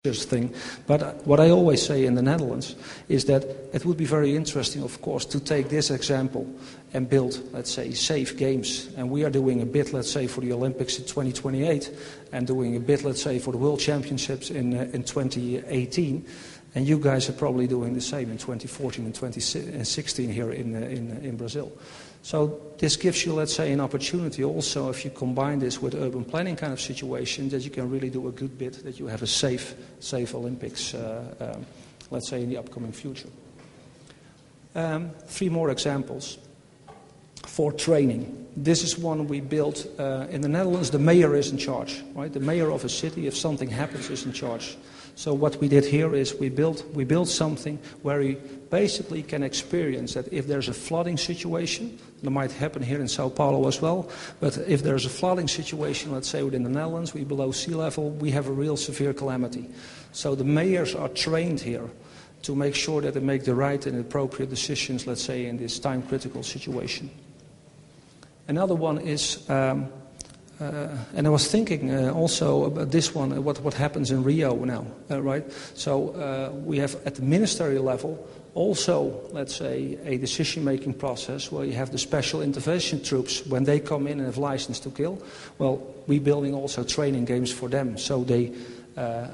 thing. But what I always say in the Netherlands is that it would be very interesting, of course, to take this example and build, let's say, safe games. And we are doing a bit, let's say, for the Olympics in 2028 and doing a bit, let's say, for the World Championships in 2018. And you guys are probably doing the same in 2014 and 2016 here in Brazil. So this gives you, let's say, an opportunity also, if you combine this with urban planning kind of situation, that you can really do a good bit, that you have a safe Olympics, let's say, in the upcoming future. 3 more examples for training. This is one we built in the Netherlands. The mayor is in charge, right? The mayor of a city, if something happens, is in charge. So what we did here is we built something where he basically can experience that if there's a flooding situation, that might happen here in Sao Paulo as well, but if there's a flooding situation, let's say within the Netherlands, we're below sea level, we have a real severe calamity. So the mayors are trained here to make sure that they make the right and appropriate decisions, let's say, in this time-critical situation. Another one is... and I was thinking also about this one, what happens in Rio now, right? So we have at the ministerial level also, let's say, a decision-making process where you have the special intervention troops when they come in and have license to kill. Well, we're building also training games for them so they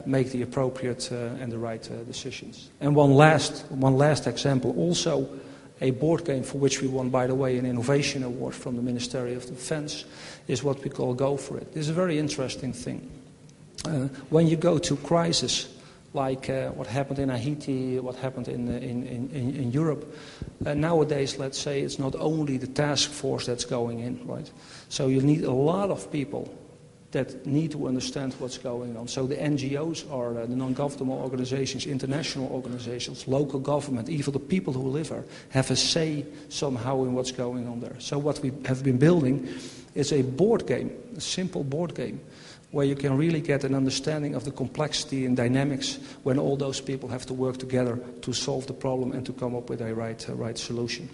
make the appropriate and the right decisions. And one last example, also a board game for which we won, by the way, an innovation award from the Ministry of Defense, is what we call Go For It. This is a very interesting thing. When you go to crisis, like what happened in Haiti, what happened in Europe, nowadays, let's say, it's not only the task force that's going in, right? So you need a lot of people that need to understand what's going on. So the NGOs are the non-governmental organizations, international organizations, local government, even the people who live there, have a say somehow in what's going on there. So what we have been building is a board game, a simple board game, where you can really get an understanding of the complexity and dynamics when all those people have to work together to solve the problem and to come up with a right solution.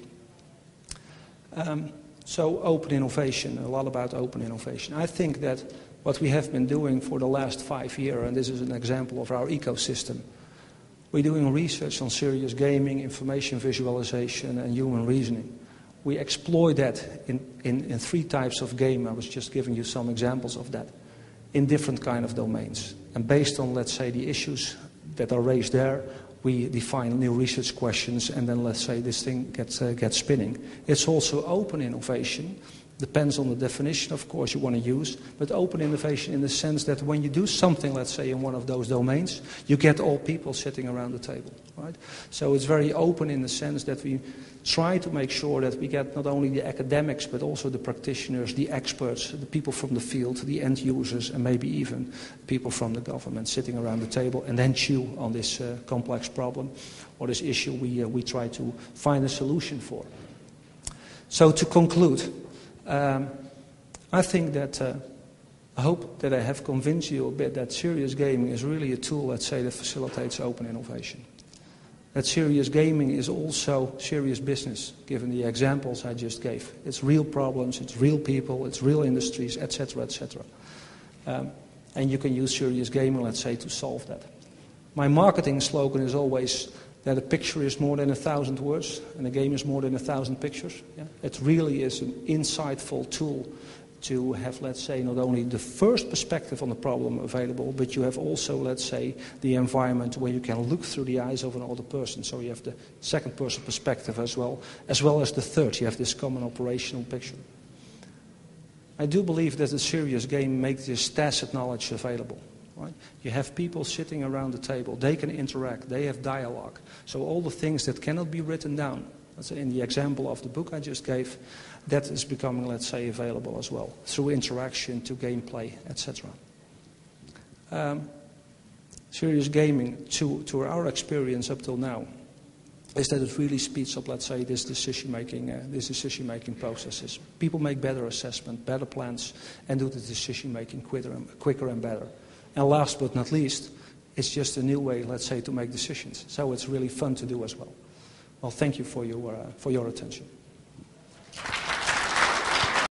So open innovation, a lot about open innovation. I think that what we have been doing for the last 5 years, and this is an example of our ecosystem, we're doing research on serious gaming, information visualization, and human reasoning. We exploit that in 3 types of game. I was just giving you some examples of that, in different kind of domains. And based on, let's say, the issues that are raised there, we define new research questions, and then, let's say, this thing gets spinning. It's also open innovation. Depends on the definition, of course, you want to use, but open innovation in the sense that when you do something, let's say, in one of those domains, you get all people sitting around the table, right? So it's very open in the sense that we try to make sure that we get not only the academics, but also the practitioners, the experts, the people from the field, the end users, and maybe even people from the government sitting around the table and then chew on this complex problem or this issue we try to find a solution for. So to conclude, I think that I hope that I have convinced you a bit that serious gaming is really a tool, let's say, that facilitates open innovation. That serious gaming is also serious business, given the examples I just gave. It's real problems, it's real people, it's real industries, etc., etc. And you can use serious gaming, let's say, to solve that. My marketing slogan is always that a picture is more than 1,000 words, and a game is more than 1,000 pictures. Yeah? It really is an insightful tool to have, let's say, not only the first perspective on the problem available, but you have also, let's say, the environment where you can look through the eyes of an older person. So you have the second person perspective as well as the third. You have this common operational picture. I do believe that a serious game makes this tacit knowledge available. Right? You have people sitting around the table. They can interact. They have dialogue. So all the things that cannot be written down, let's say in the example of the book I just gave, that is becoming, let's say, available as well through interaction to gameplay, etc. Serious gaming, to our experience up till now, is that it really speeds up, let's say, this decision-making processes. People make better assessment, better plans, and do the decision-making quicker and better. And last but not least, it's just a new way, let's say, to make decisions. So it's really fun to do as well. Well, thank you for your attention.